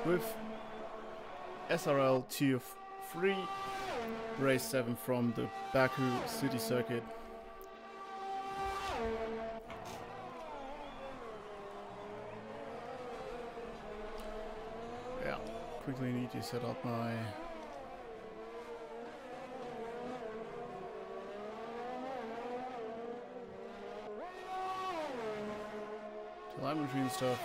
with SRL Tier 3, Race 7 from the Baku City Circuit. Yeah, quickly need to set up my telemetry and stuff.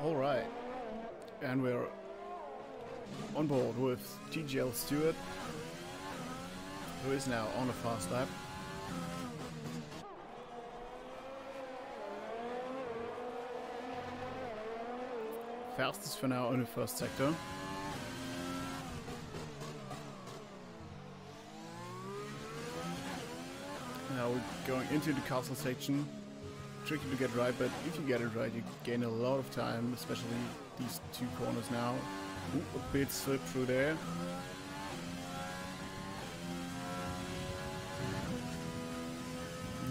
Alright, and we're on board with TGL Stewart, who is now on a fast lap. Fastest for now in the first sector. Now we're going into the castle section. Tricky to get right, but if you get it right, you gain a lot of time, especially these two corners now. Ooh, a bit slip through there.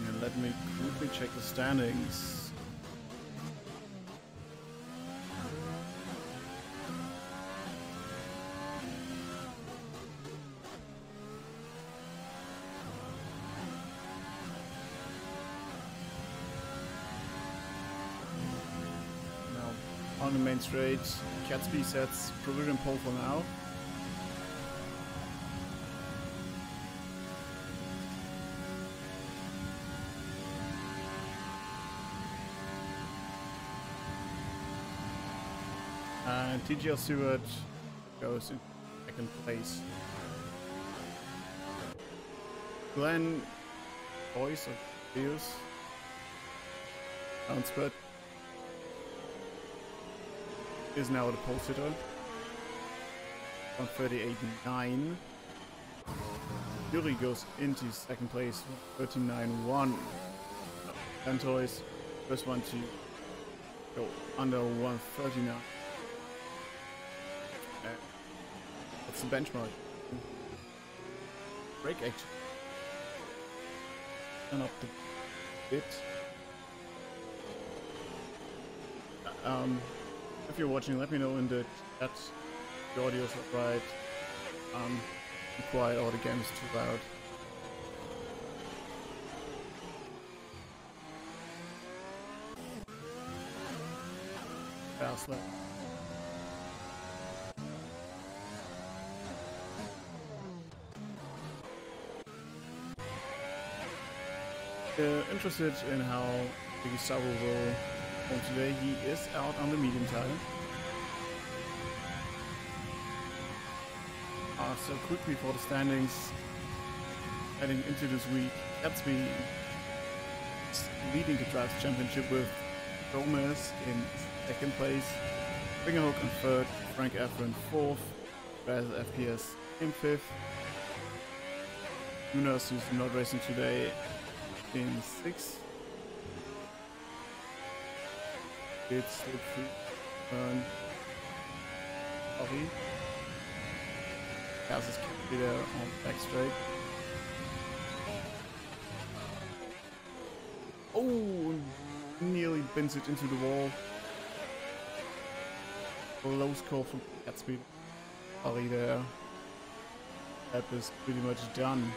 And let me quickly check the standings. On the main straight, Catsby sets provision pole for now. And TGL Stewart goes in second place. Glenn Boyce of Deus Downspurt is now the pole sitter on 38.9. Yuri goes into second place, 39.1. And Toys, first one to go under 139. That's the benchmark. Brake action. Turn up the bit. If you're watching, let me know in the chat if the audio's not right. Be quiet or the game is too loud. Fast lap. Interested in how the Gustavo will perform today. He is out on the medium tire. So quickly for the standings, heading into this week, Gatsby leading the Drives Championship with Gomez in second place, Fingerhook in third, Frank Effer in fourth, Raz FPS in fifth, Nunes, who's not racing today, in sixth. It's slip through turn. Sorry. Houses can be there on back straight. Oh, nearly bends it into the wall. Close call from Gatsby. Sorry there. That is pretty much done.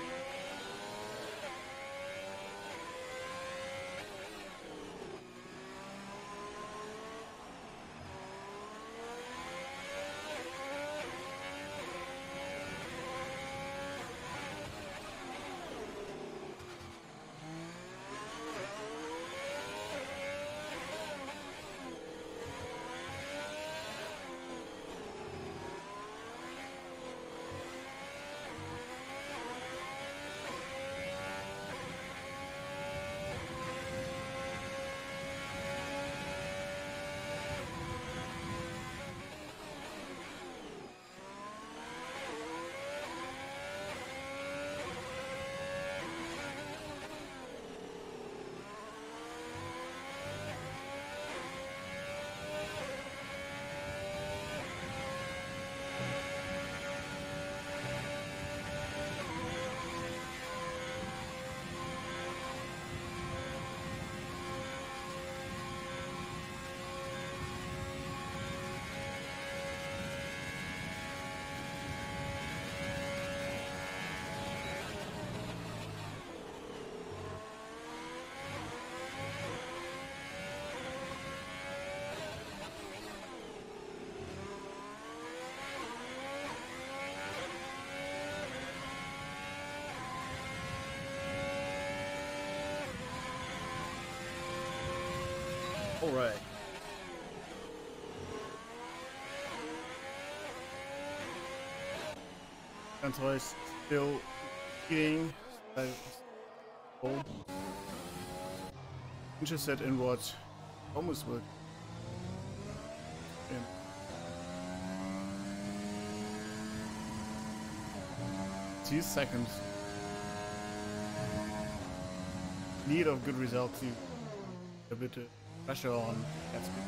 Antoine is still eating. Oh. Interested in what almost would. Yeah. 2 seconds. Need of good result to a bit of pressure on Gatsby.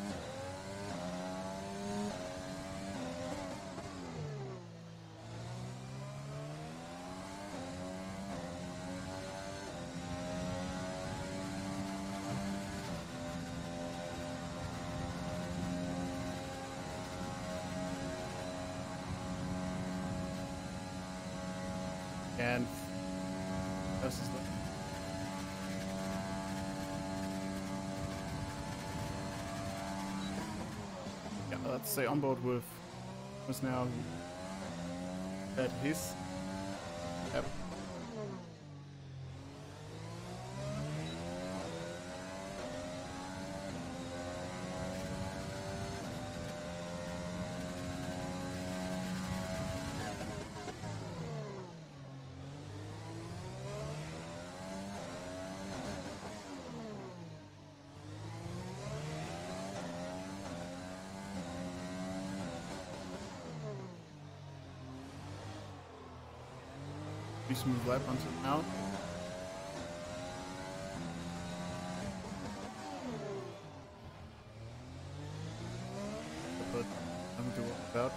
And this is the let's say on board with us now at his yep. Smooth lap until now. But I'm going to walk about.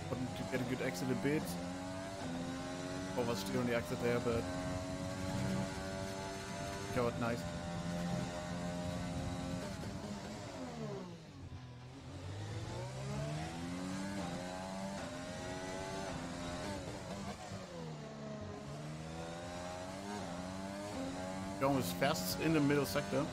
Wanted to get a good exit a bit. Oh, was still on the exit there, but got nice. Almost fast in the middle sector.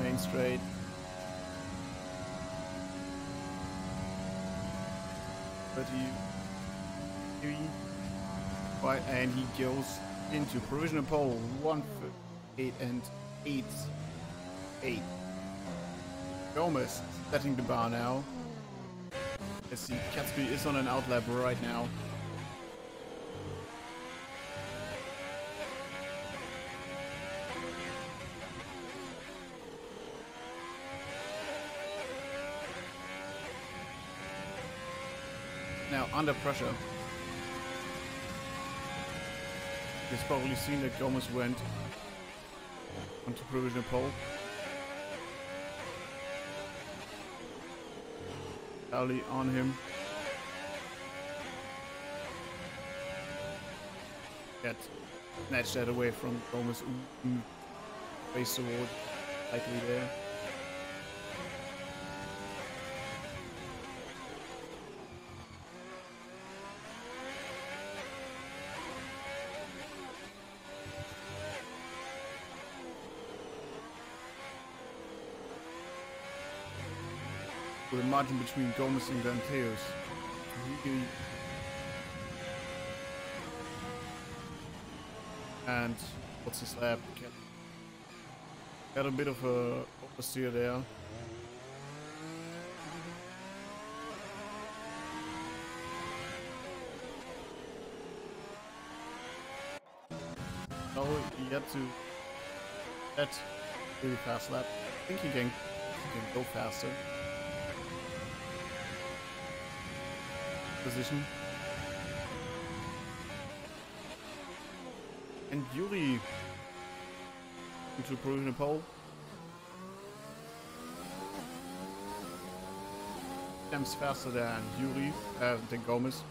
Main straight. But he right, and he goes into provisional pole 1:08 and 8:8. Gomez setting the bar now. Let's see, Gatsby is on an outlap right now. Now under pressure. You've probably seen that Gomez went onto provisional pole. Ali on him. Get snatched that away from Gomez. Face toward, likely there. The margin between Gomez and Ganteos. And what's his lap? Got a bit of a oversteer there. Oh, he had to get really fast lap. I think he can go faster. Position. And Yuri into provisional pole. Attempts faster than Yuri, than Gomez.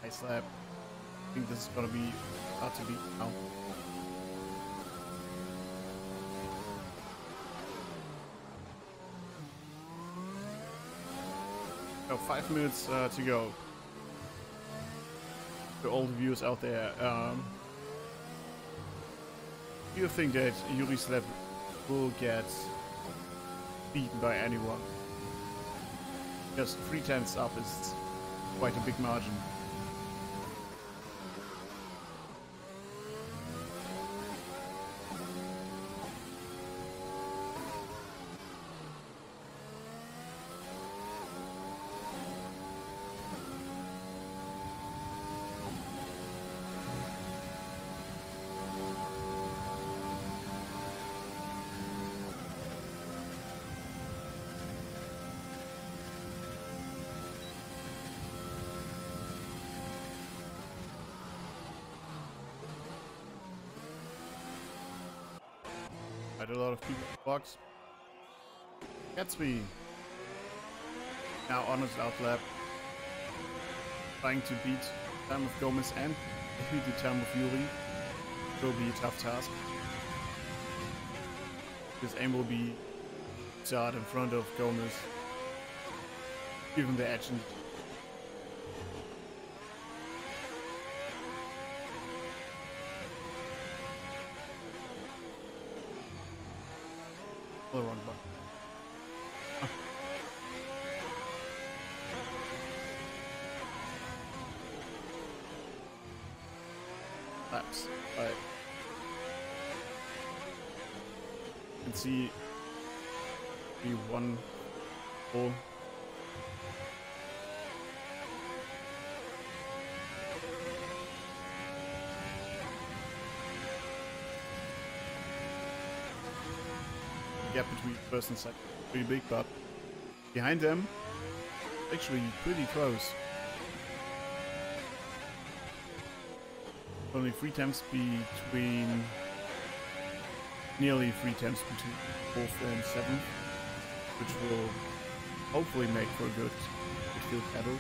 Nice lap. I think this is gonna be hard to beat now. Oh, 5 minutes to go. To all the viewers out there, do you think that Yuri's lap will get beaten by anyone? Because 3 tenths up is quite a big margin. Quite a lot of people in the box. Gatsby now honors outlap, trying to beat the time of Gomez and maybe the time of Yuri. It will be a tough task. His aim will be to start in front of Gomez, given the action. The wrong button. Laps. Right. You can see the 1-4. Gap between first and second pretty big, but behind them actually pretty close. Only 3 tenths between, nearly 3 tenths between 4th and 7th, which will hopefully make for a good midfield battle.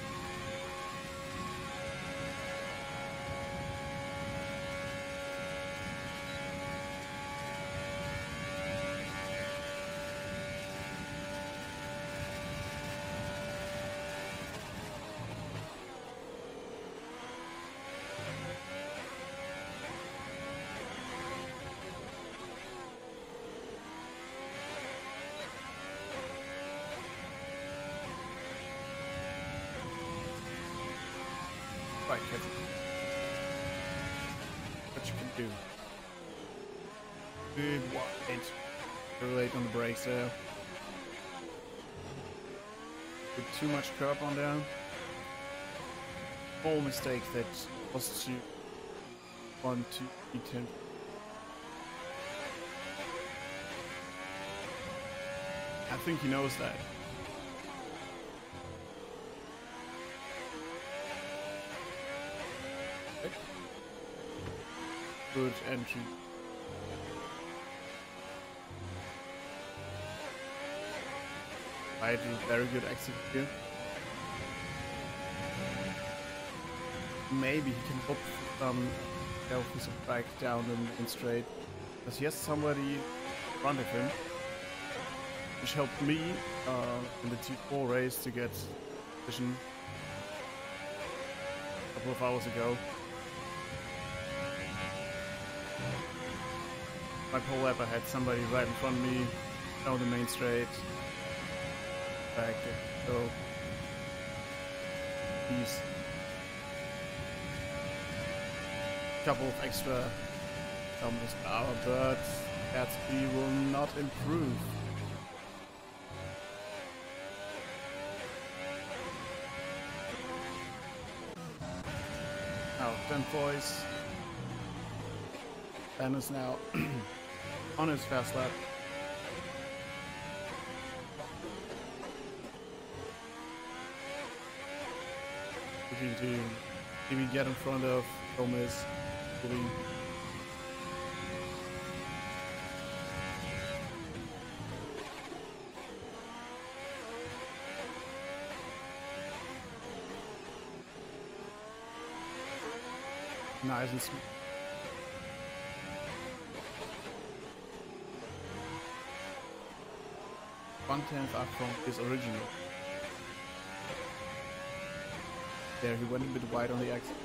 Right, what you can do. Good wide. Too late on the brakes there. Put too much curb on there. Small mistake that costs you 1, 2, 3 tenths. I think he knows that. Good entry. Right, very good exit here. Maybe he can hope help his back down the main straight. Because he has somebody in front of him, which helped me in the T4 race to get vision a couple of hours ago. My pole lap, I had somebody right in front of me, down the main straight, back, so he's a couple of extra kilometers per hour, but Gatsby will not improve. Now, 10 boys. Ben is now on his fast lap. Looking to maybe get in front of Gomez. Nice and smooth. One-tenth up from his original. There, he went a bit wide on the exit.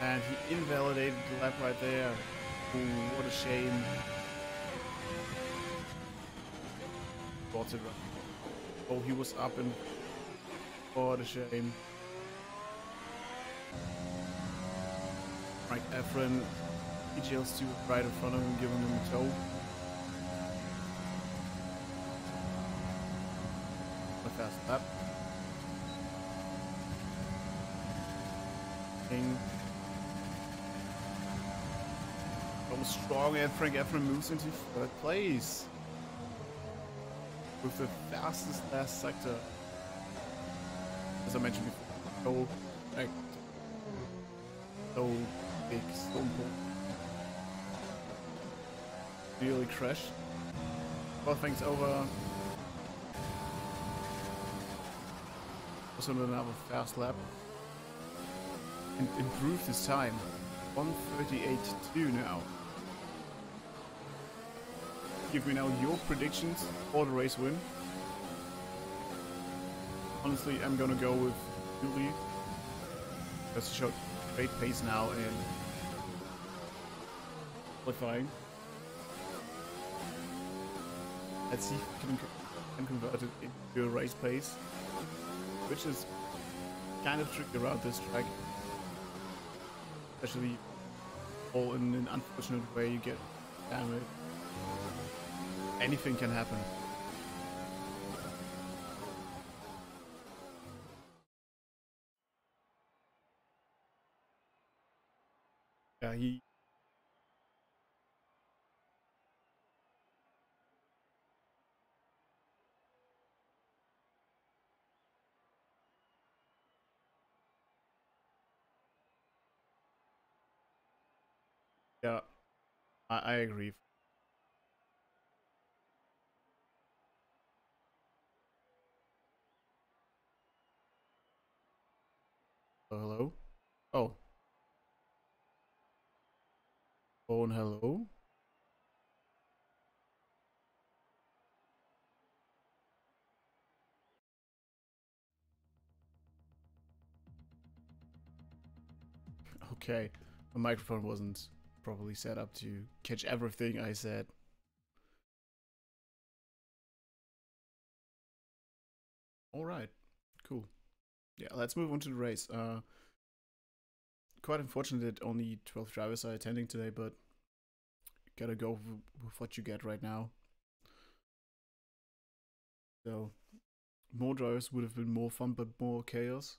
And he invalidated the lap right there. Ooh, what a shame. Got it right. Oh, he was up and... What a shame. Mike Efren, EGL2 right in front of him, giving him a tow. A fast lap. That was strong, and Frank Efren moves into third place with the fastest last sector. As I mentioned before, so big, so important. Really crashed. Well, thanks over. Also another fast lap. And improved his time. 1:38.2 now. Give me now your predictions for the race win. Honestly, I'm gonna go with Yuri. Because he showed great pace now in qualifying. Let's see if he can convert it into a race pace, which is kind of tricky around this track. Especially all in an unfortunate way you get damaged. Anything can happen. Yeah, he... Yeah, I agree. Oh, hello? Oh. Phone, hello? Okay. My microphone wasn't properly set up to catch everything I said. Alright. Cool. Yeah, let's move on to the race. Quite unfortunate that only 12 drivers are attending today, but gotta go with what you get right now. So, more drivers would have been more fun, but more chaos.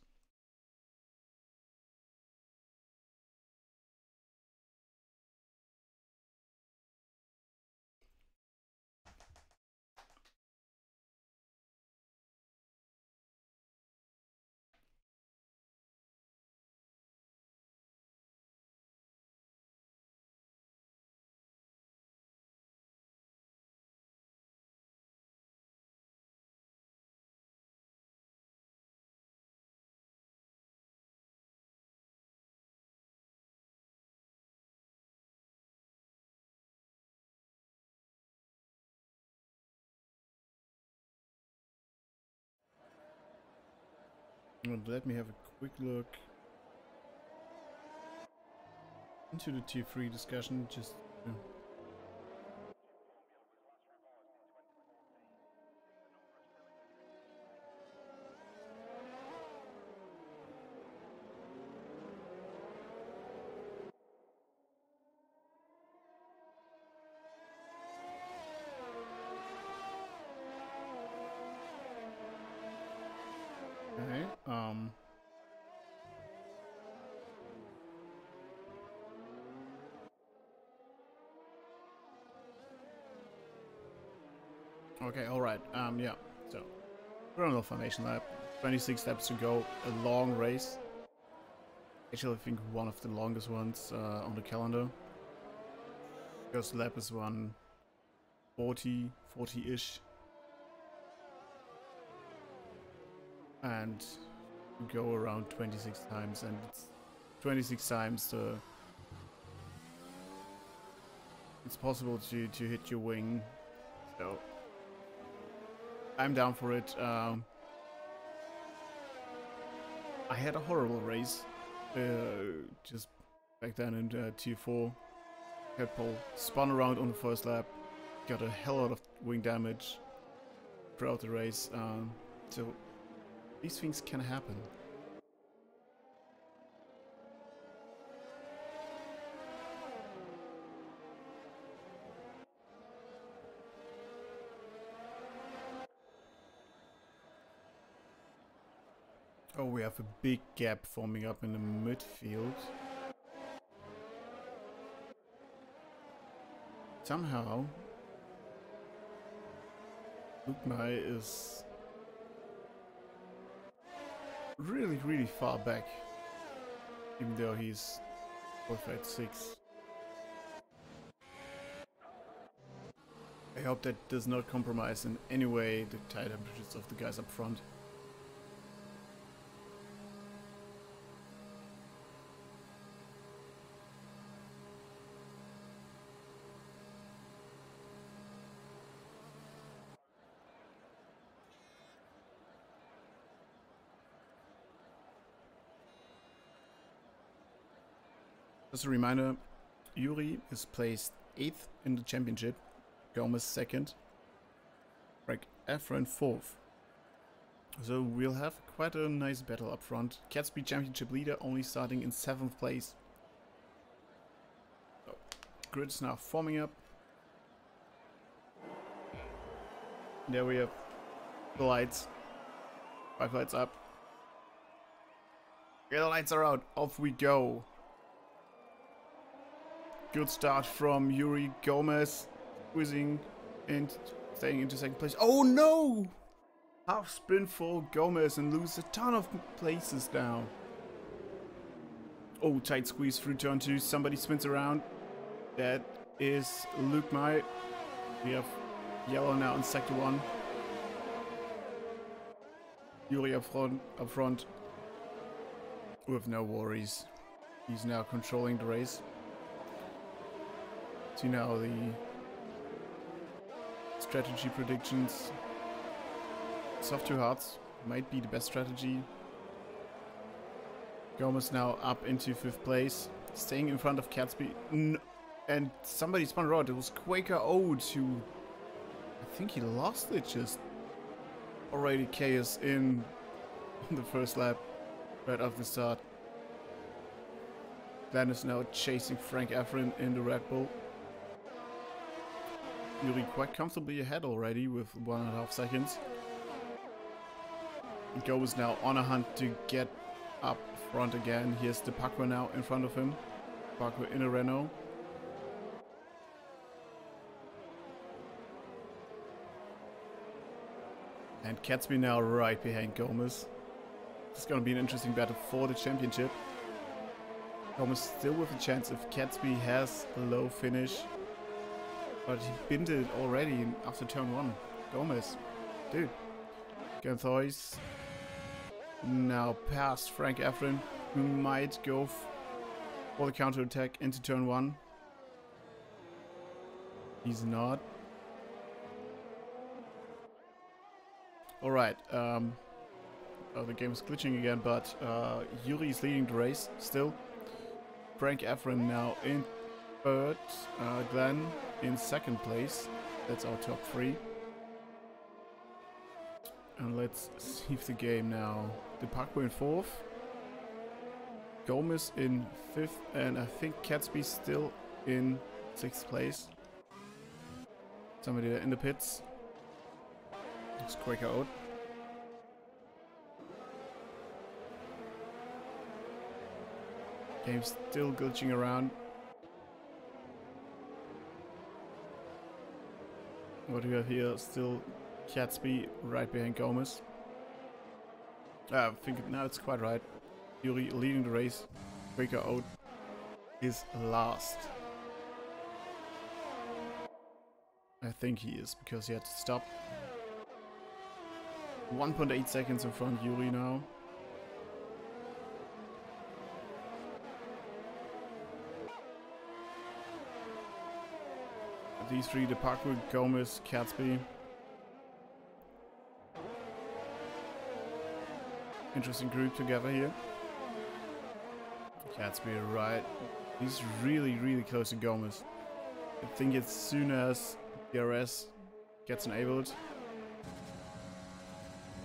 And let me have a quick look into the tier 3 discussion, just okay. Okay, alright. Yeah. So, we're on the formation lap. 26 steps to go. A long race. Actually, I think one of the longest ones on the calendar. First lap is 40-ish. And you go around 26 times, and it's 26 times it's possible to hit your wing. So I'm down for it. I had a horrible race. Just back then in T4. Head pole spun around on the first lap, got a hell lot of wing damage throughout the race. So these things can happen. Oh, we have a big gap forming up in the midfield. Somehow, Lukmai is really far back, even though he's qualified 6. I hope that does not compromise in any way the tire temperatures of the guys up front. Just a reminder, Yuri is placed 8th in the championship, Gomez 2nd, Frank Efren 4th. So we'll have quite a nice battle up front. Catsby championship leader only starting in 7th place. So, grid is now forming up. There we have the lights. 5 lights up. Okay, the lights are out. Off we go. Good start from Yuri Gomez, squeezing and staying into 2nd place. Oh no! Half spin for Gomez and lose a ton of places now. Oh, tight squeeze through turn 2. Somebody spins around. That is Lukmai. We have yellow now in sector 1. Yuri up front with no worries. He's now controlling the race. See now the strategy predictions. Soft 2 hearts might be the best strategy. Gomez now up into 5th place, staying in front of Catsby. And somebody spun around. It was Quaker Ode who, I think he lost it just. Already chaos in the first lap, right off the start. Glenn is now chasing Frank Efren in the Red Bull. Yuri quite comfortably ahead already with 1.5 seconds. Gomez now on a hunt to get up front again. Here's the Baku now in front of him. Baku in a Renault. And Catsby now right behind Gomez. It's going to be an interesting battle for the championship. Gomez still with a chance if Catsby has a low finish. But he binned it already after turn 1. Gomez. Dude. Ganthois now past Frank Efren, who might go for the counter attack into turn 1. He's not. Alright. Oh, the game is glitching again, but Yuri is leading the race still. Frank Efren now in 3rd. Glenn in 2nd place. That's our top 3. And let's see the game now. The Baku in 4th. Gomez in 5th. And I think Catsby still in 6th place. Somebody there in the pits. It's Quaker out. Game's still glitching around. What do we have here? Still Catsby right behind Gomez. I think now it's quite right. Yuri leading the race. Quaker out is last. I think he is, because he had to stop. 1.8 seconds in front, Yuri now. These 3, the Baku, Gomez, Catsby. Interesting group together here. Catsby right He's really, really close to Gomez. I think as soon as DRS gets enabled,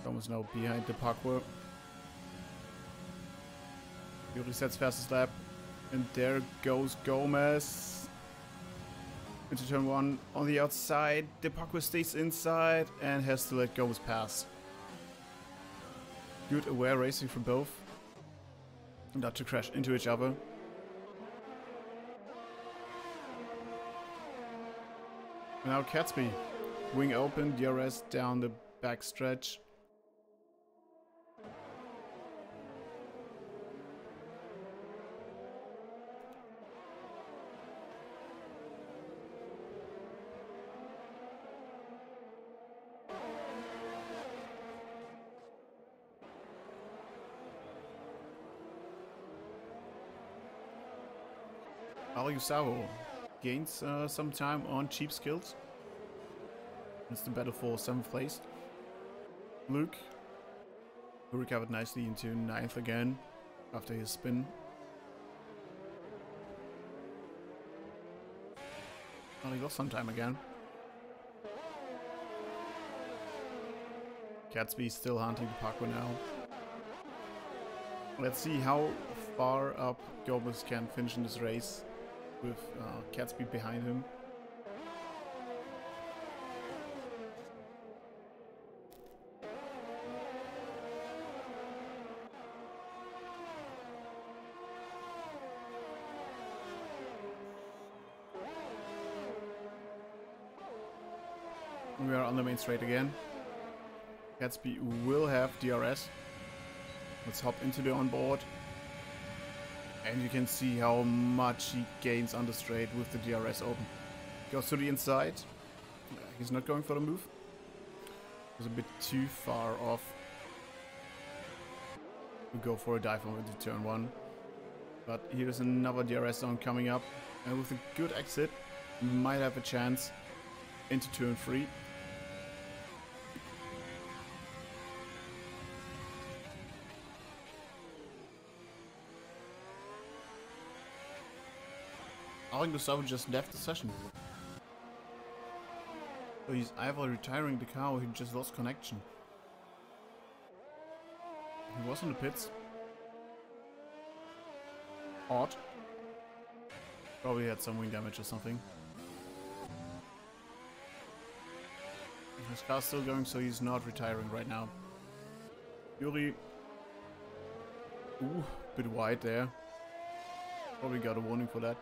Gomez now behind the parkour. He resets fastest lap, and there goes Gomez into turn 1 on the outside. The parkour stays inside and has to let Gomez pass. Good aware racing from both, not to crash into each other. Now Catsby, wing open, DRS down the back stretch. Gustavo gains some time on cheap skills. It's the battle for 7th place. Luke, who recovered nicely into 9th again after his spin. Well, he lost some time again. Catsby still hunting the parkour now. Let's see how far up Gomez can finish in this race with Catsby behind him. We are on the main straight again. Catsby will have DRS. Let's hop into the onboard. And you can see how much he gains on the straight with the DRS open. Goes to the inside. He's not going for the move. It was a bit too far off to go for a dive over to turn 1. But here's another DRS zone coming up. And with a good exit, might have a chance into turn 3. Gustavo just left the session. So he's either retiring the car or he just lost connection. He was in the pits. Odd. Probably had some wing damage or something. His car's still going, so he's not retiring right now. Yuri. Ooh, bit wide there. Probably got a warning for that.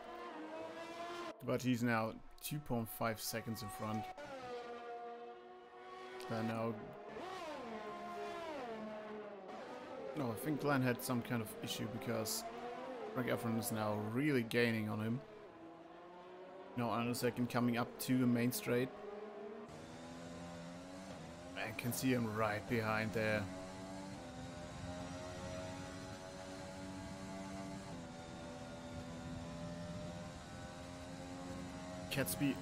But he's now 2.5 seconds in front. And now... No, I think Glenn had some kind of issue because Greg Efron is now really gaining on him. Now another second coming up to the main straight. I can see him right behind there. Catsby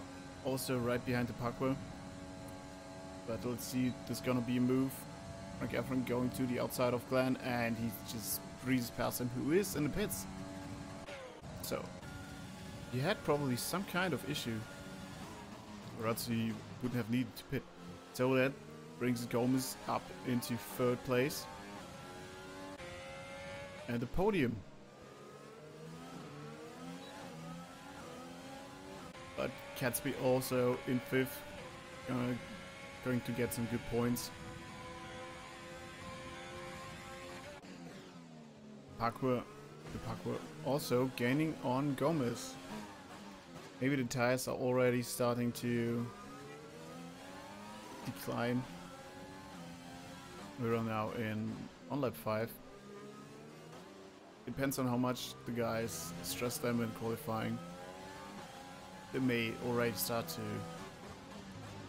also right behind the parkour. But let's see, there's gonna be a move. Frank Efron going to the outside of Glenn and he just breezes past him, who is in the pits. So, he had probably some kind of issue, or else he wouldn't have needed to pit. So that brings Gomez up into 3rd place. And the podium. But Catsby also in 5th, going to get some good points. The parkour also gaining on Gomez. Maybe the tires are already starting to decline. We're now on lap 5. Depends on how much the guys stress them in qualifying. They may already start to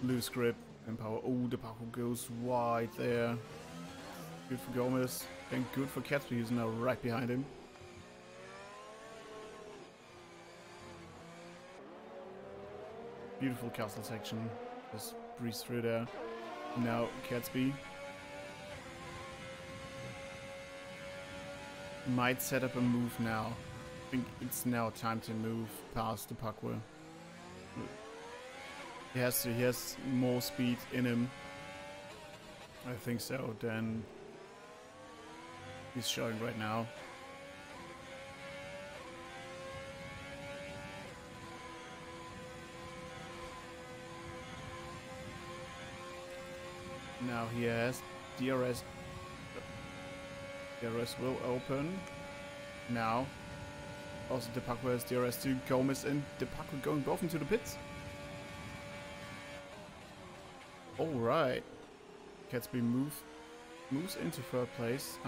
lose grip and power. Oh, the parkour goes wide there. Good for Gomez and good for Catsby, who's now right behind him. Beautiful castle section. Just breeze through there. Now Catsby might set up a move now. think it's now time to move past the parkour. He has more speed in him. I think so, than he's showing right now. Now he has DRS. DRS will open. Now. Also the Baku has DRS to Gomez and the Baku going both into the pits. Alright. Gatsby moves into third place.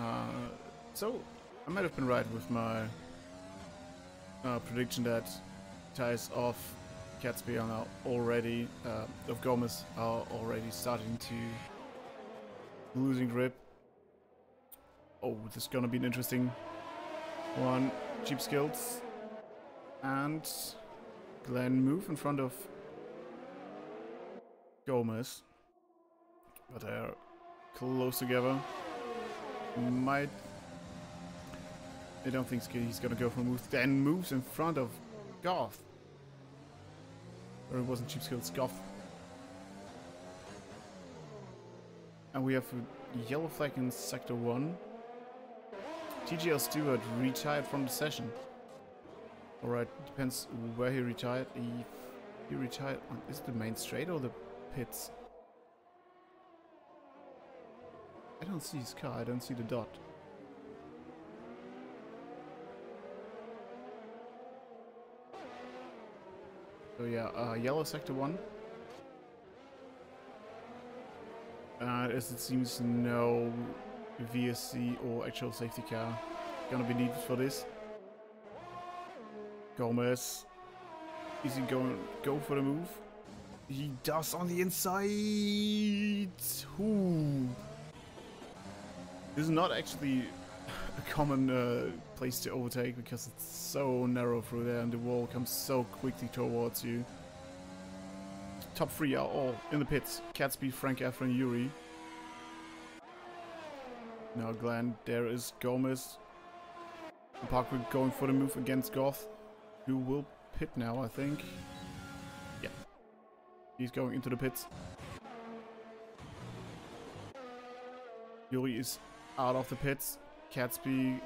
So I might have been right with my prediction that tires of Gatsby are now already, of Gomez are already starting to losing grip. Oh, this is gonna be an interesting one. Cheap skills and Glenn move in front of Gomez, but they're close together. I don't think he's gonna go for a move. Then moves in front of Goth. Or it wasn't cheap skills, Goth. And we have a yellow flag in sector 1. TGL Stewart retired from the session. Alright, depends where he retired. He retired on, is it the main straight or the pits? I don't see his car, I don't see the dot. So yeah, yellow sector 1. As it seems no VSC or actual safety car gonna be needed for this. Gomez, is he going go for the move? He does on the inside. Ooh. This is not actually a common place to overtake because it's so narrow through there and the wall comes so quickly towards you. Top 3 are all in the pits. Gatsby, Frank Efren, Yuri. Now Glenn, there is Gomez. Baku going for the move against Goth, who will pit now, I think. Yeah. He's going into the pits. Yuri is out of the pits. Gatsby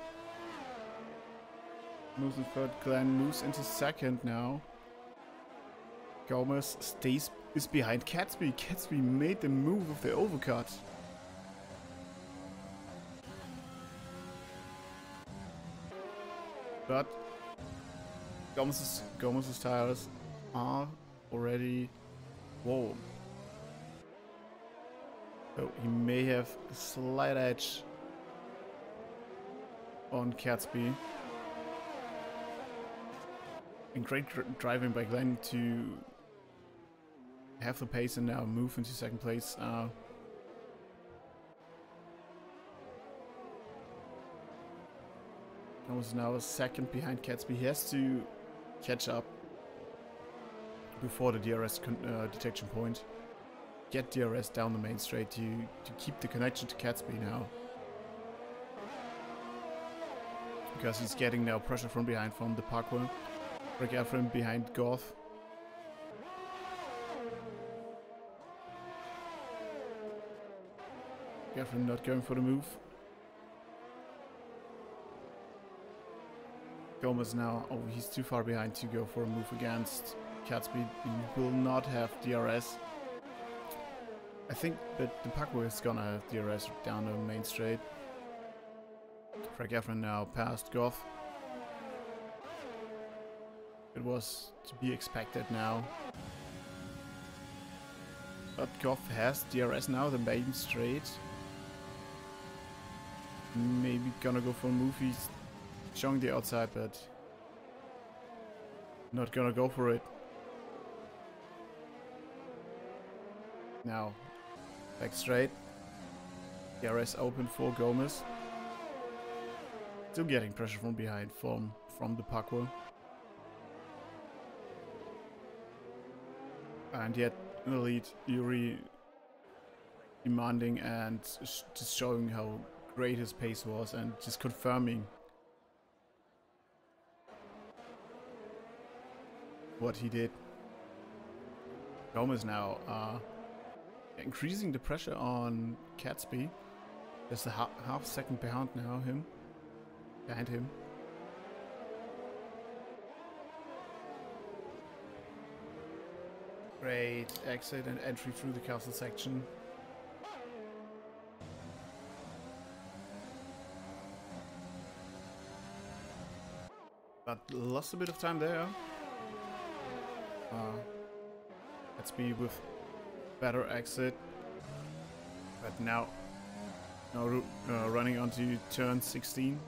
moves in third. Glenn moves into second now. Gomez is behind Gatsby. Gatsby made the move of the overcut. But Gomez's tires are already whoa. So he may have a slight edge on Gatsby. And great driving by Glenn to have the pace and now move into second place. Was now a second behind Gatsby. He has to catch up before the DRS detection point. Get DRS down the main straight to keep the connection to Gatsby now. Because he's getting now pressure from behind from the parkour. Break Efren behind Goth. Efren not going for the move. Gomez now, oh, he's too far behind to go for a move against Gatsby. He will not have DRS. I think that the parkour is gonna have DRS down the main straight. Frank Efren now past Goth. It was to be expected now. But Goth has DRS now, the main straight. Maybe gonna go for a move. He's showing the outside, but not gonna go for it. Now, back straight. DRS open for Gomez. Still getting pressure from behind from the parkour. And yet, in the lead, Yuri demanding and just showing how great his pace was and just confirming what he did. Gomez now increasing the pressure on Catsby. There's a half second behind him. Great exit and entry through the castle section. But lost a bit of time there. Let's be with better exit. But now running onto turn 16.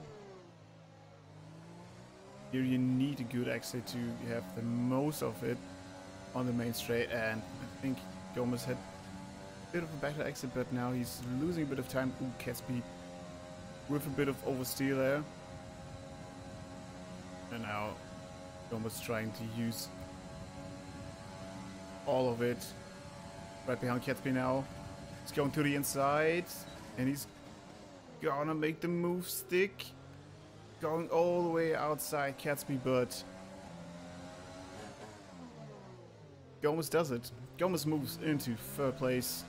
Here you need a good exit to have the most of it on the main straight, and I think Gomez had a bit of a better exit, but now he's losing a bit of time. Ooh, Catsby with a bit of oversteer there. And now Gomez trying to use all of it. Right behind Catsby now. He's going to the inside, and he's gonna make the move stick. Going all the way outside Catsby, but Gomez does it. Gomez moves into third place.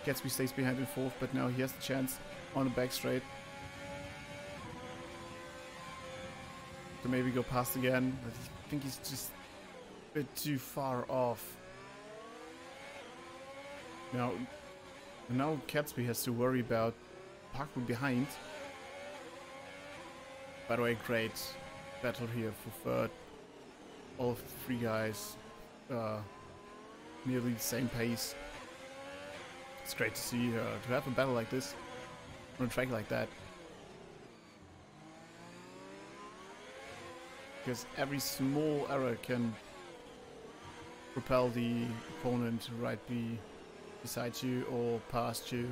Catsby stays behind in fourth, but now he has the chance on the back straight to maybe go past again. But I think he's just a bit too far off. Now Catsby has to worry about Baku behind. By the way, great battle here for third. All of the three guys nearly the same pace. It's great to see to have a battle like this on a track like that, because every small error can propel the opponent right beside you or past you.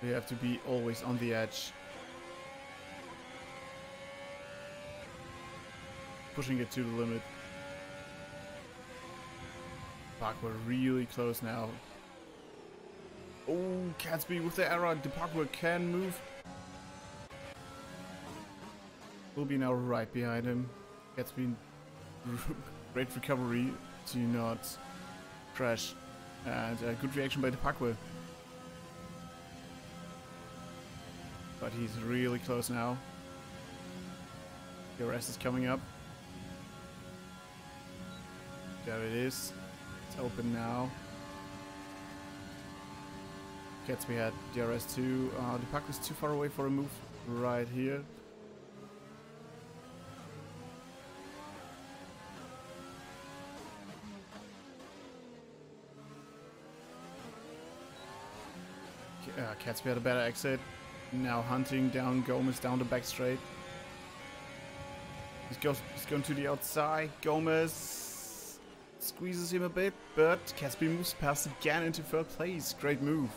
You have to be always on the edge, pushing it to the limit. Baku really close now. Oh, Catsby with the error. The Baku can move. Will be now right behind him. Catsby, great recovery to not crash, and a good reaction by the Baku. But he's really close now. The rest is coming up. There it is. It's open now. Catsby had DRS2. The Baku was too far away for a move right here. Catsby had a better exit. Now hunting down Gomez down the back straight. He's going to the outside. Gomez squeezes him a bit, but Catsby moves past again into third place. Great move.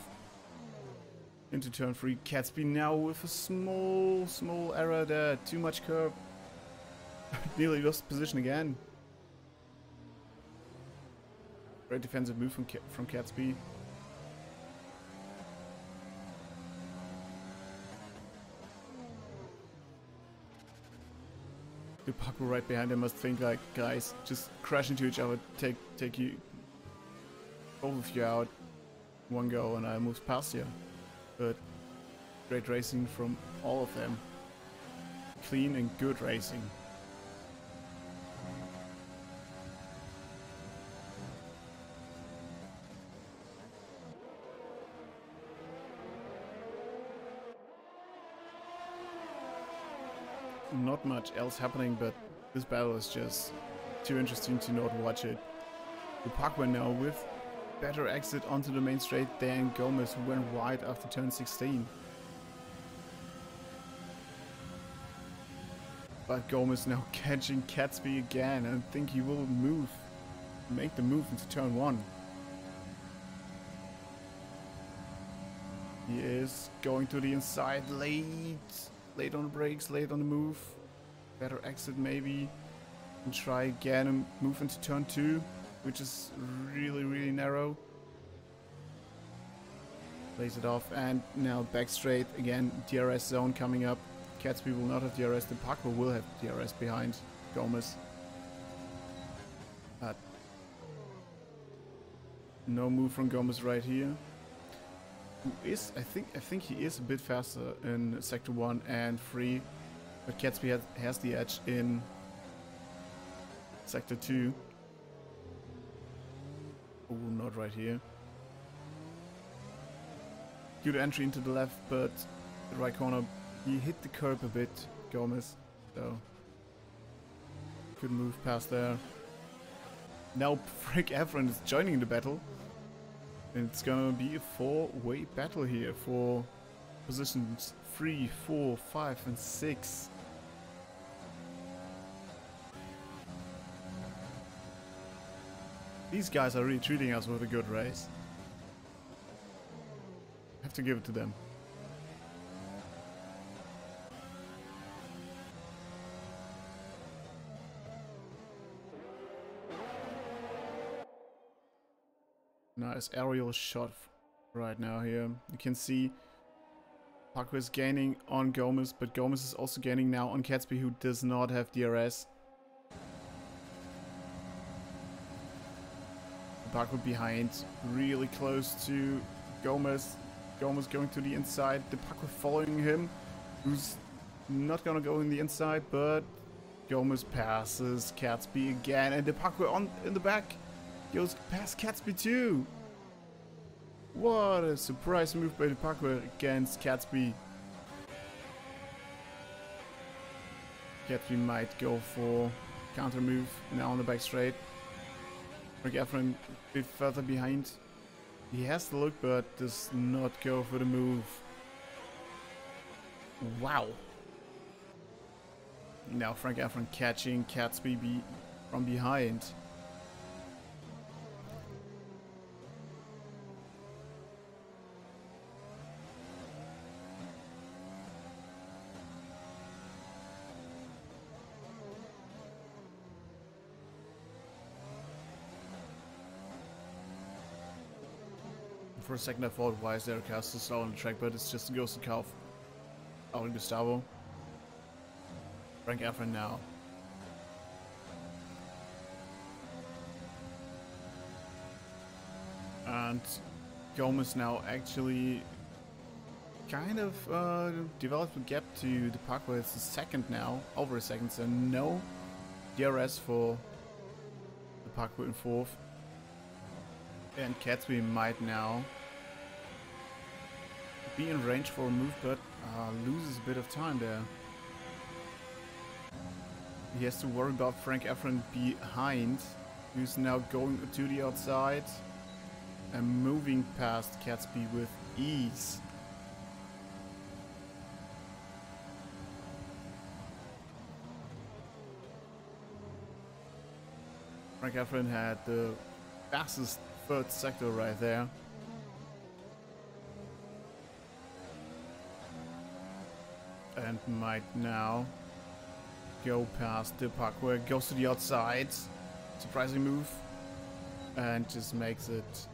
Into turn 3. Catsby now with a small error there. Too much curb. Nearly lost position again. Great defensive move from Catsby. The Baku right behind him must think like, guys, just crash into each other, take you, both of you out, one go, and I move past you. But great racing from all of them. Clean and good racing. Not much else happening, but this battle is just too interesting to not watch it. The Baku now with better exit onto the main straight than Gomez, who went wide after turn 16. But Gomez now catching Catsby again, and I think he will make the move into turn 1. He is going to the inside late on the brakes, late on the move. Better exit maybe. And try again and move into turn 2, which is really narrow. Lays it off, and now back straight again. DRS zone coming up. Catsby will not have DRS. The Baku will have DRS behind Gomez. No move from Gomez right here. Who is, I think he is a bit faster in Sector 1 and 3. But Gatsby has the edge in Sector 2. Oh, not right here. Good entry into the left, but the right corner, he hit the curb a bit, Gomez. So, could move past there. Now Frank Efron is joining the battle. And it's gonna be a 4-way battle here for positions 3, 4, 5 and 6. These guys are really treating us with a good race. Have to give it to them. Nice aerial shot right now here. You can see Baku is gaining on Gomez, but Gomez is also gaining now on Gatsby, who does not have DRS. Baku behind, really close to Gomez. Gomez going to the inside. The Baku following him, who's not gonna go in the inside, but Gomez passes Gatsby again, and the Baku on in the back goes past Gatsby too. What a surprise move by the Baku against Gatsby. Gatsby might go for counter move now on the back straight. Frank Efron a bit further behind. He has the look, but does not go for the move. Wow. Now Frank Efron catching Gatsby from behind. For a second I thought, why is there a car so slow on the track, but it's just a ghost car of Audi Gustavo. Frank Efron now. And Gomez now actually kind of developed a gap to the Baku. It's a second now, over a second, so no DRS for the Baku in fourth. And Gatsby might now be in range for a move, but loses a bit of time there. He has to worry about Frank Efron behind, who's now going to the outside and moving past Gatsby with ease. Frank Efron had the fastest third sector right there. And might now go past the Baku, goes to the outside. Surprising move. And just makes it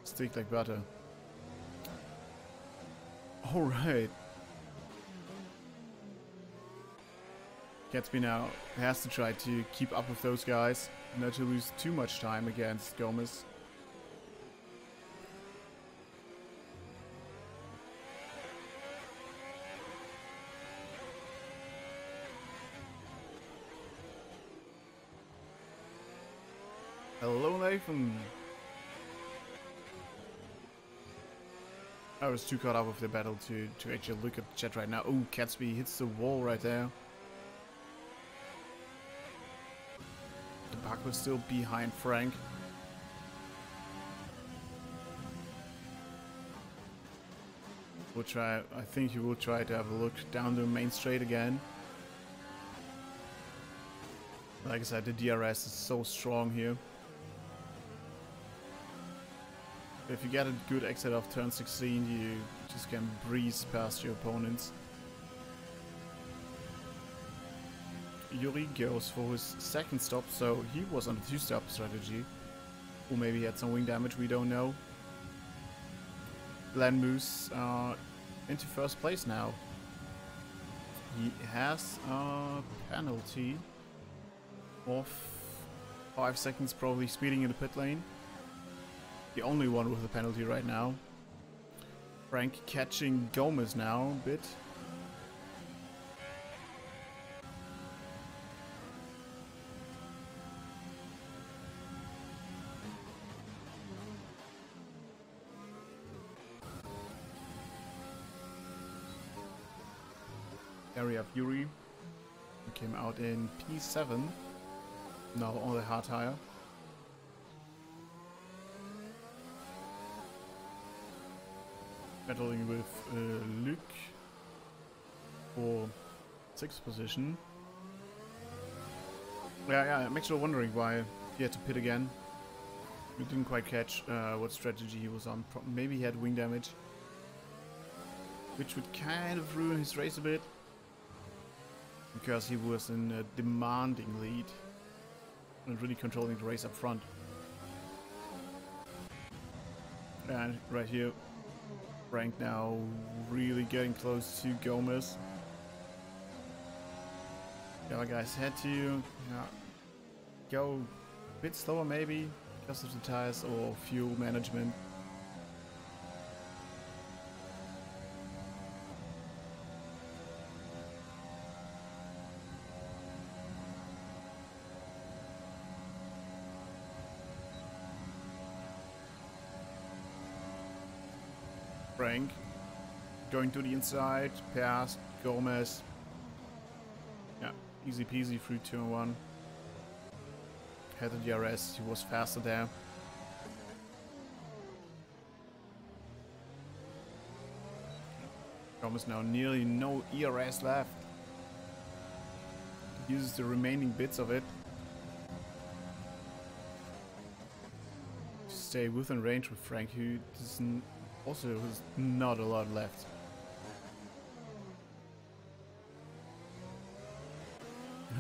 stick like butter. Alright. Gatsby now has to try to keep up with those guys, not to lose too much time against Gomez. Hello, Nathan. I was too caught up with the battle to actually look at the chat right now. Oh, Gatsby hits the wall right there. The Baku is still behind Frank. We'll try. I think he will try to have a look down the main straight again. Like I said, the DRS is so strong here. If you get a good exit off turn 16, you just can breeze past your opponents. Yuri goes for his second stop, so he was on the 2-stop strategy. Or maybe he had some wing damage, we don't know. Glenn moves into first place now. He has a penalty of 5 seconds, probably speeding in the pit lane. the only one with a penalty right now. Frank catching Gomez now a bit. Area Fury came out in P7, now on the hard tire. Battling with Luke for 6th position. Yeah, I'm actually wondering why he had to pit again. We didn't quite catch what strategy he was on. Maybe he had wing damage, which would kind of ruin his race a bit, because he was in a demanding lead and really controlling the race up front. And right here, Frank now really getting close to Gomez. The other guys had to go a bit slower maybe because of the tires or fuel management. Frank going to the inside, past Gomez. Yeah, easy peasy through turn 1. Had the DRS, he was faster there. Gomez now nearly no ERS left. Uses the remaining bits of it to stay within range with Frank, who doesn't. Also, there's not a lot left.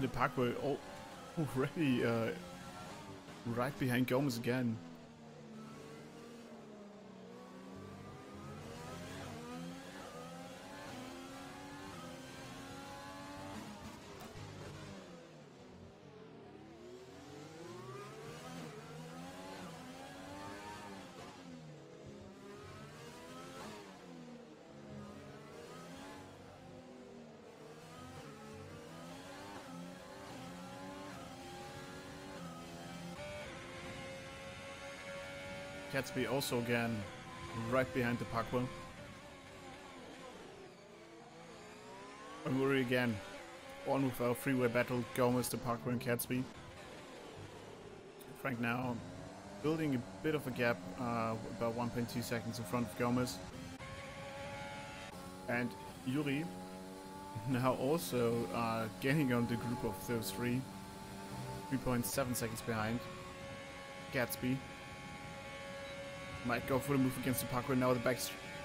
The Baku already right behind Gomez again. Gatsby also again right behind the Baku. And we're again on with our freeway battle, Gomez, the Baku and Gatsby. Frank now building a bit of a gap, about 1.2 seconds in front of Gomez. And Yuri now also gaining on the group of those three, 3.7 seconds behind. Gatsby might go for the move against the Baku. Now the back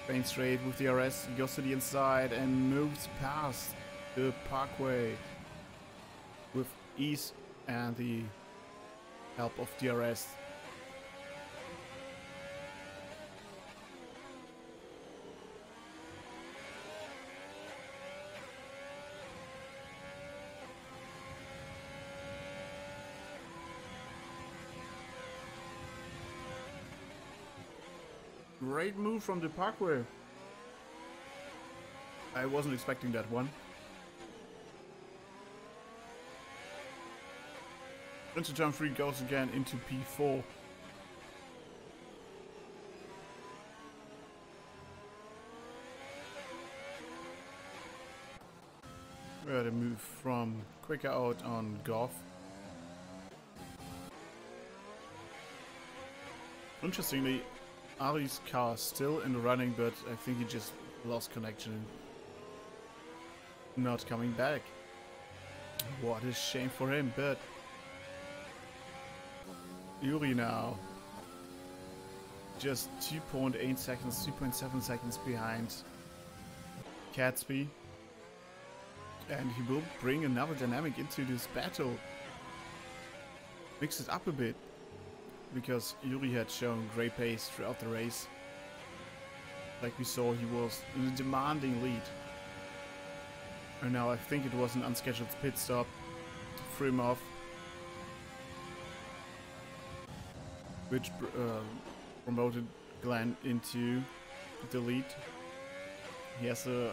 main straight with the RS, goes to the inside and moves past the Parkway with ease and the help of DRS. Great move from the Parkway. I wasn't expecting that one. Into turn 3 goes again into P4. We had a move from quicker out on Goff. Interestingly, Ari's car still in the running, but I think he just lost connection. Not coming back. What a shame for him, but Yuri now just 2.8 seconds, 2.7 seconds behind Gatsby. And he will bring another dynamic into this battle. Mix it up a bit. Because Yuri had shown great pace throughout the race. Like we saw, he was in a demanding lead. And now I think it was an unscheduled pit stop to throw him off. Which promoted Glenn into the lead. He has a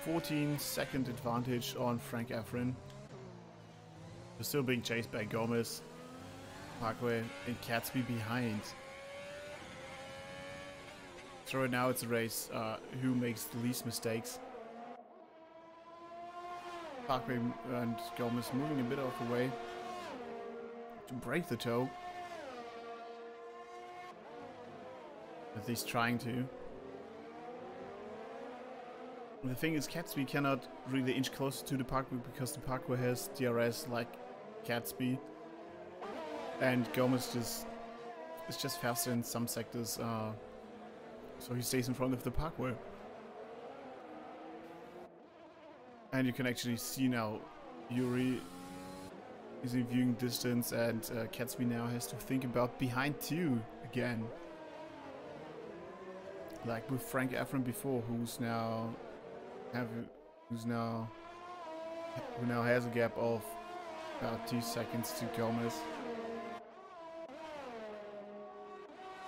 14-second advantage on Frank Efren. They're still being chased by Gomez, Parkway, and Catsby behind. So right now it's a race who makes the least mistakes. Parkway and Gomez moving a bit off the way to break the toe. At least trying to. The thing is, Catsby cannot really inch closer to the Parkway because the Parkway has DRS like Catsby, and Gomez is just faster in some sectors, so he stays in front of the Parkway. And you can actually see now Yuri is in viewing distance, and Catsby now has to think about behind two again, like with Frank Efren before, who now has a gap of about 2 seconds to Gomez.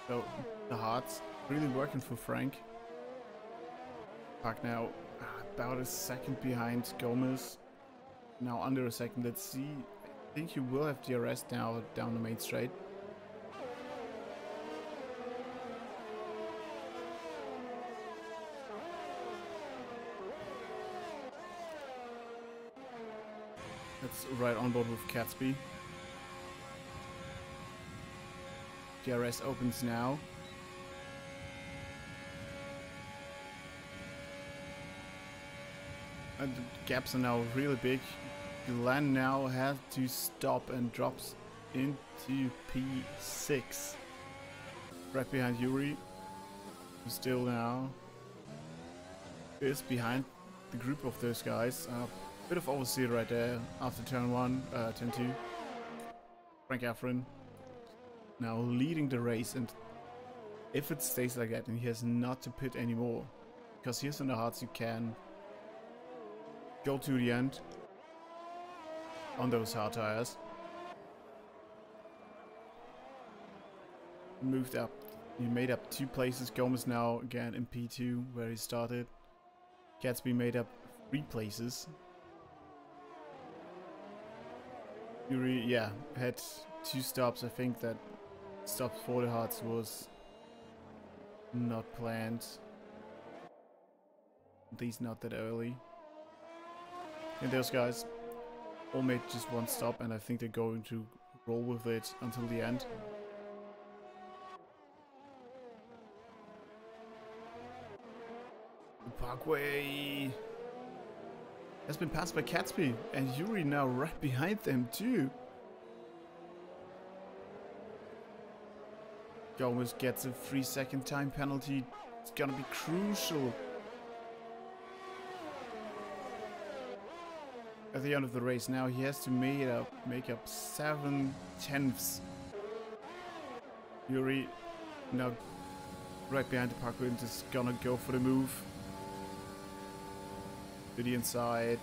So the heart's really working for Frank. Park now about a second behind Gomez. Now under a second. Let's see. I think he will have DRS now down the main straight. That's right on board with Catsby. DRS opens now. And the gaps are now really big. Glenn now has to stop and drops into P6. Right behind Yuri, who still now is behind the group of those guys. Bit of oversteer right there after turn 1, turn 2. Frank Efren now leading the race, and if it stays like that, then he has not to pit anymore, because here's in the hearts you can go to the end on those hard tires. Moved up, he made up 2 places. Gomez now again in P2 where he started. Catsby made up 3 places. Yuri, yeah, had 2 stops. I think that stop for the hearts was not planned. At least not that early. And those guys all made just 1 stop, and I think they're going to roll with it until the end. The Parkway has been passed by Catsby, and Yuri now right behind them too. Gomez gets a 3-second time penalty. It's gonna be crucial at the end of the race. Now he has to make up 7 tenths. Yuri now right behind the Parkway and is gonna go for the move to the inside.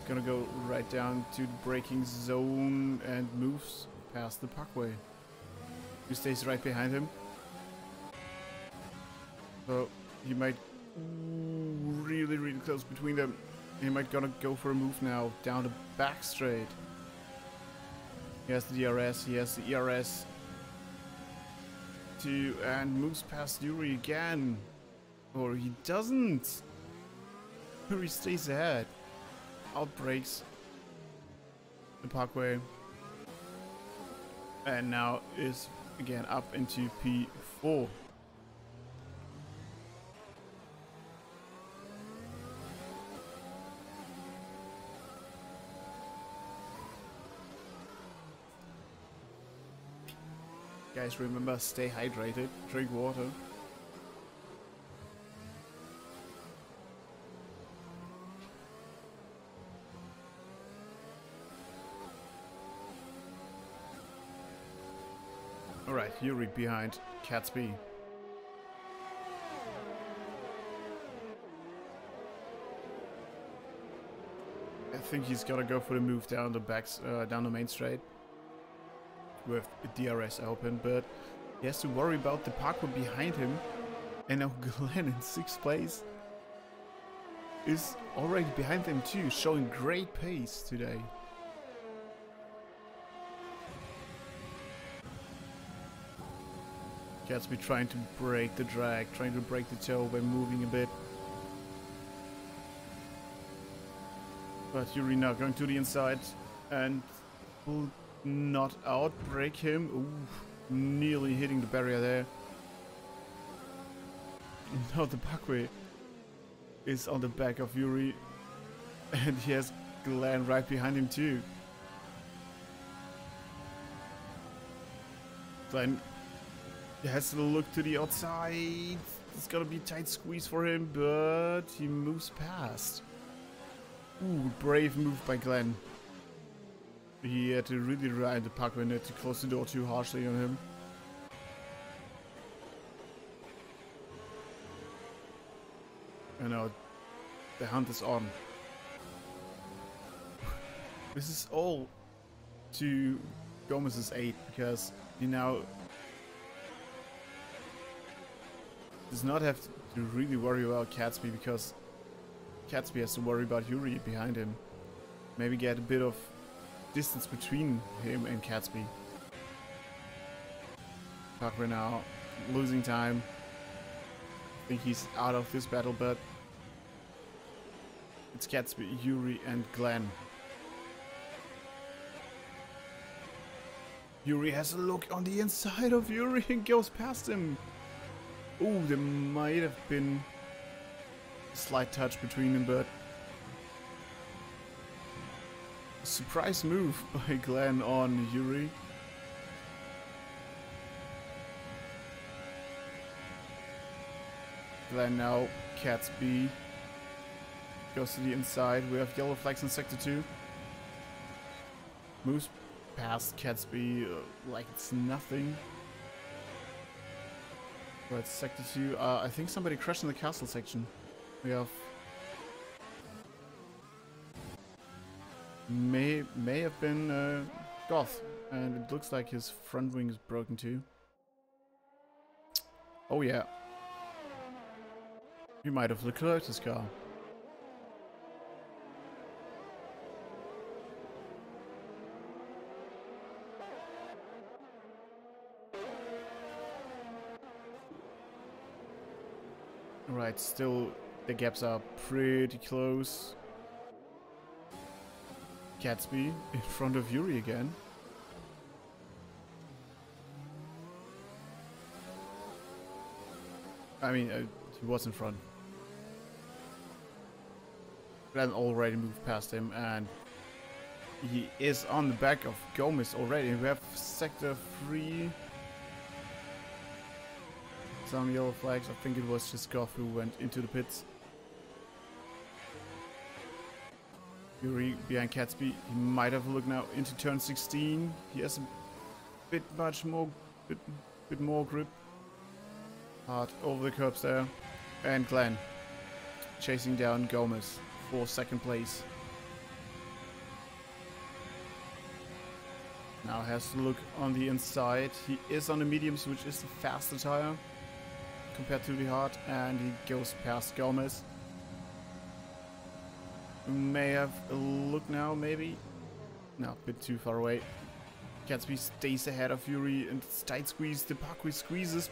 Gonna go right down to the braking zone and moves past the Parkway. Who stays right behind him. So he might really close between them. He might gonna go for a move now down the back straight. He has the DRS, he has the ERS too, and moves past Yuri again. Or he doesn't. Yuri stays ahead. Outbreaks the Parkway. And now is again up into P4. Guys, remember, stay hydrated, drink water. Alright, Yuri behind Catsby. I think he's gonna go for the move down the main straight with DRS open, but He has to worry about the parkour behind him. And now Glenn in 6th place is already behind them too, showing great pace today. Gatsby trying to break the drag, trying to break the toe by moving a bit. But Yuri now going to the inside and will not outbreak him. Ooh, nearly hitting the barrier there. Now the Baku is on the back of Yuri and he has Glenn right behind him too. Glenn has to look to the outside. It's gonna be a tight squeeze for him, but he moves past. Ooh, brave move by Glenn. He had to really ride the Baku and had to close the door too harshly on him. And now the hunt is on. This is all to Gomez's aid because he now does not have to really worry about Gatsby because Gatsby has to worry about Yuri behind him. Maybe get a bit of distance between him and Gatsby. Baku now losing time. I think he's out of this battle, but it's Gatsby, Yuri and Glenn. Yuri has a look on the inside of Yuri and goes past him. Ooh, there might have been a slight touch between them, but a surprise move by Glenn on Yuri. Glenn now, Gatsby goes to the inside. We have yellow flags in sector 2. Moves past Gatsby like it's nothing. Right, sector 2. I think somebody crashed in the castle section. We have may have been Goth, and it looks like his front wing is broken too. Oh yeah. You might have Leclerc's his car. Right, still the gaps are pretty close. Gatsby in front of Yuri again. I mean, he was in front. Glenn already moved past him, and he is on the back of Gomez already. We have sector 3. Some yellow flags. I think it was just Goff who went into the pits. Yuri behind Gatsby. He might have a look now into turn 16. He has a bit more grip. Hard over the curbs there. And Glenn chasing down Gomez for 2nd place. Now has to look on the inside. He is on the mediums, which is the faster tire compared to the hard, and he goes past Gomez. May have a look now, maybe. No, a bit too far away. Gatsby stays ahead of Yuri and tight squeeze. The Baku squeezes.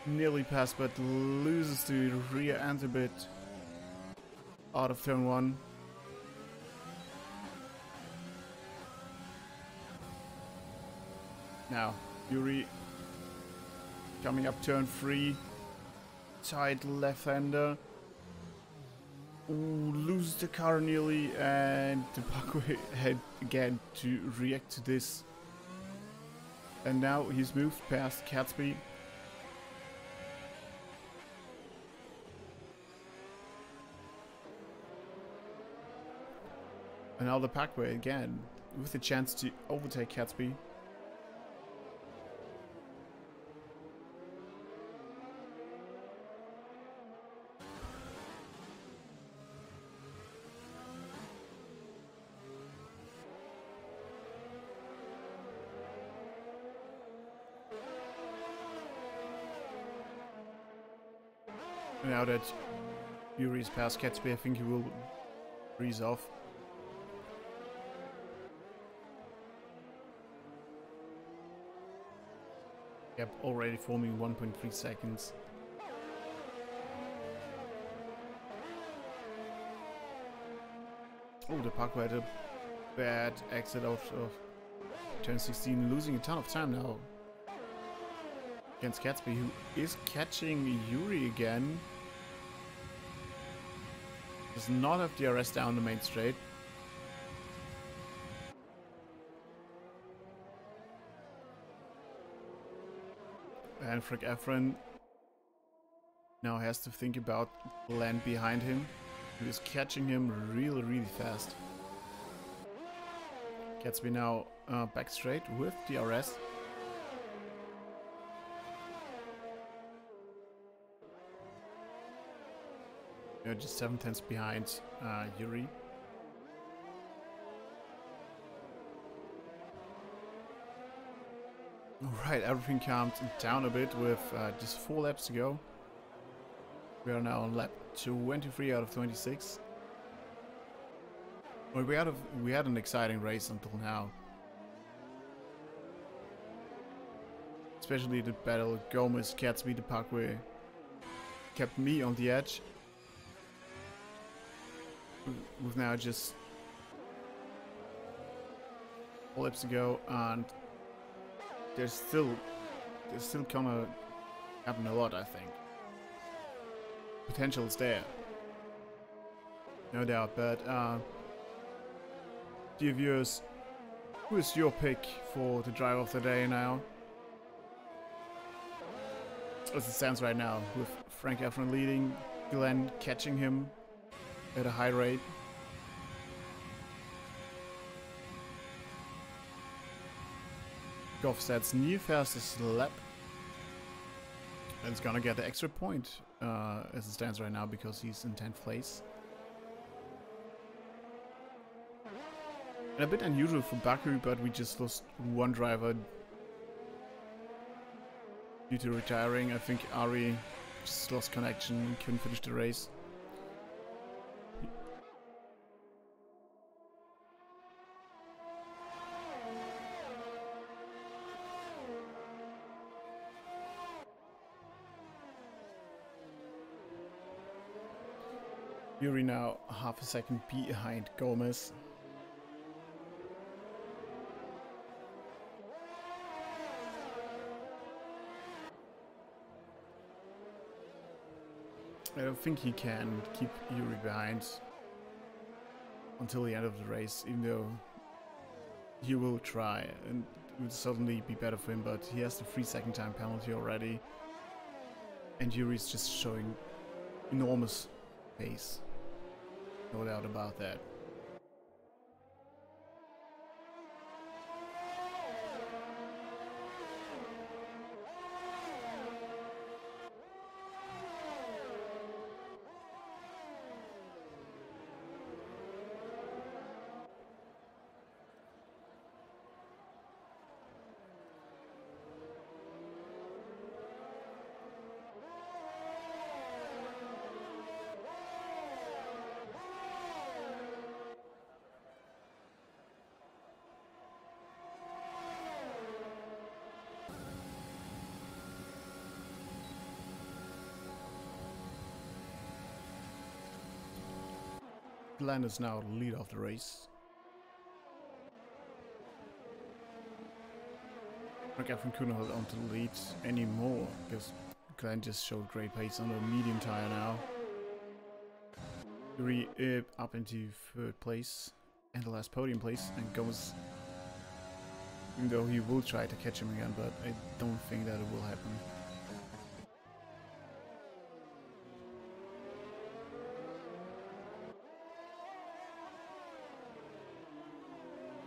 Nearly past, but loses to the rear end a bit. Out of turn 1. Now, Yuri coming up turn 3. Tight left-hander. Ooh, loses the car nearly, and the Baku had again to react to this. And now he's moved past Gatsby. And now the Baku again with the chance to overtake Gatsby. Now that Yuri's past Gatsby, I think he will breeze off. Yep, already forming 1.3 seconds. Oh, the Baku had a bad exit out of turn 16, losing a ton of time now against Gatsby, who is catching Yuri again. Does not have DRS down the main straight. And Frank Efren now has to think about the land behind him, who is catching him really fast. Gatsby now back straight with DRS. Just 7/10 behind Yuri. Alright, everything calmed down a bit with just 4 laps to go. We are now on lap 23 out of 26. Well, we had an exciting race until now. Especially the battle Gomez, Gatsby, the Baku kept me on the edge. With now just 4 laps to go, and there's still gonna happen a lot, I think. Potential is there, no doubt. But dear viewers, who is your pick for the driver of the day now? As it stands right now, with Frank Efren leading, Glenn catching him at a high rate. Goffstad's new fastest lap. And it's gonna get the extra point as it stands right now because he's in 10th place. And a bit unusual for Baku, but we just lost one driver due to retiring. I think Ari just lost connection, couldn't finish the race. Yuri now half a second behind Gomez. I don't think he can keep Yuri behind until the end of the race, even though he will try, and it would certainly be better for him, but he has the 3-second time penalty already, and Yuri's just showing enormous pace, no doubt about that. Glenn is now the lead of the race. Frank Efren couldn't hold on to the lead anymore because Glenn just showed great pace on a medium tire now. Yuri up into 3rd place and the last podium place, and Gomez, even though he will try to catch him again, but I don't think that it will happen.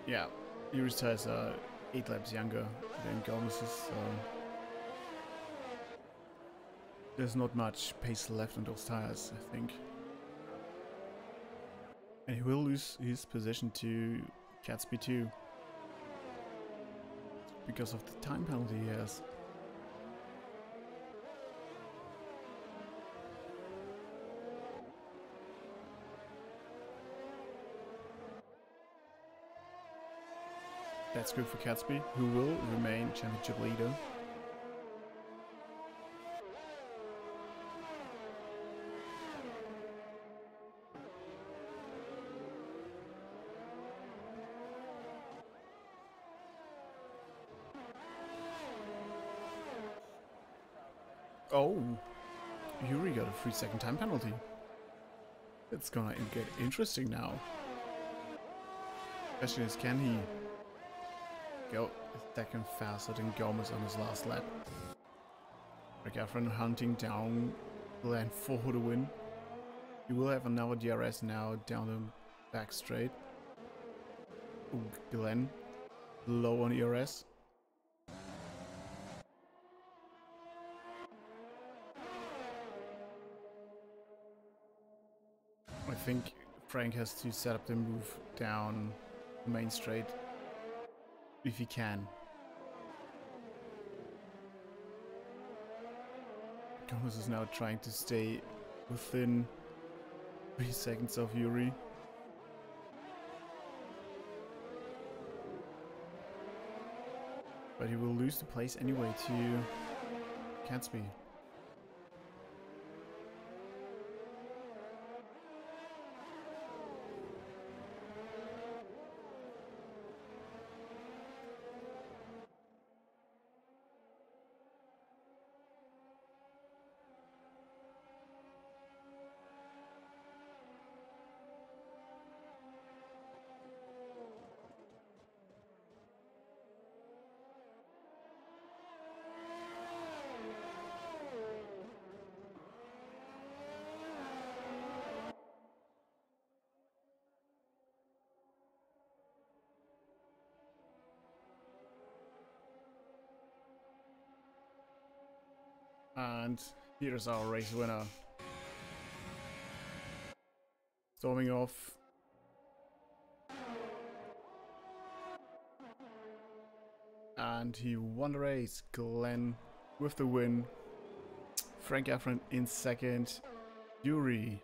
Yeah, Yuri's tires are 8 laps younger than Gomez's, so there's not much pace left on those tires, I think. And he will lose his position to Gatsby too, because of the time penalty he has. That's good for Gatsby, who will remain championship leader. Oh, Yuri got a 3-second time penalty. It's gonna get interesting now. Question is, can he go a second faster than Gomez on his last lap? McGaffron hunting down Glenn for the win. He will have another DRS now down the back straight. Ooh, Glenn low on ERS. I think Frank has to set up the move down the main straight if he can. Gomez is now trying to stay within 3 seconds of Yuri. But he will lose the place anyway to Gatsby. And here's our race winner. Storming off. And he won the race. Glenn with the win. Frank Efren in second. Yuri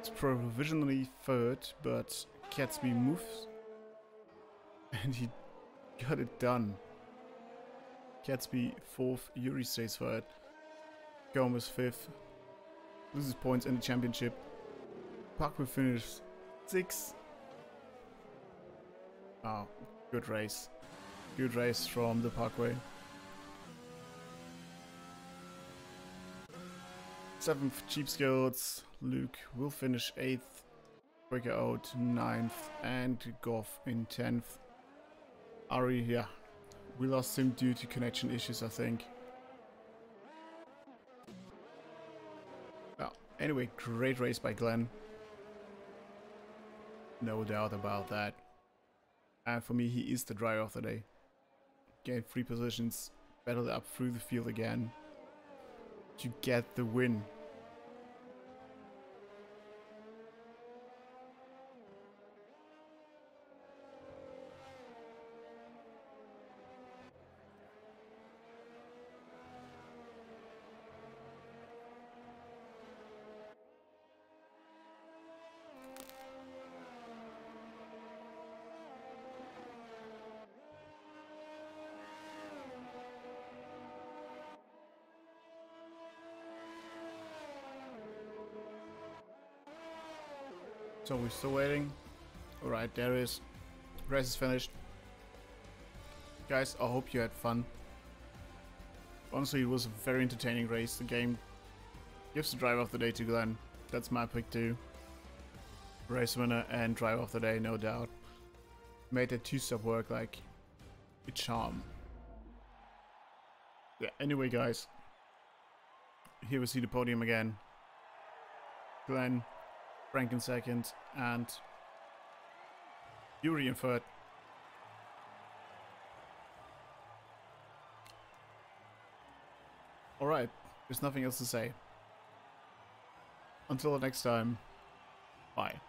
is provisionally third, but Gatsby moves. And he got it done. Gatsby 4th, Yuri stays 3rd, Gomez 5th, loses points in the championship. Baku finished 6th. Oh, good race. Good race from the Parkway. 7th, Cheapskates. Luke will finish 8th, Breaker out 9th, and Goff in 10th. Ari, yeah. We lost him due to connection issues, I think. Well, anyway, great race by Glenn. No doubt about that. And for me, he is the driver of the day. Gained 3 positions, battled up through the field again to get the win. So we're still waiting. Alright, there is. Race is finished. Guys, I hope you had fun. Honestly, it was a very entertaining race. The game gives the driver of the day to Glenn. That's my pick too. Race winner and driver of the day, no doubt. Made that 2-stop work like a charm. Yeah, anyway guys. Here we see the podium again. Glenn, Frank in second, and Yuri in third. Alright, there's nothing else to say. Until the next time, bye.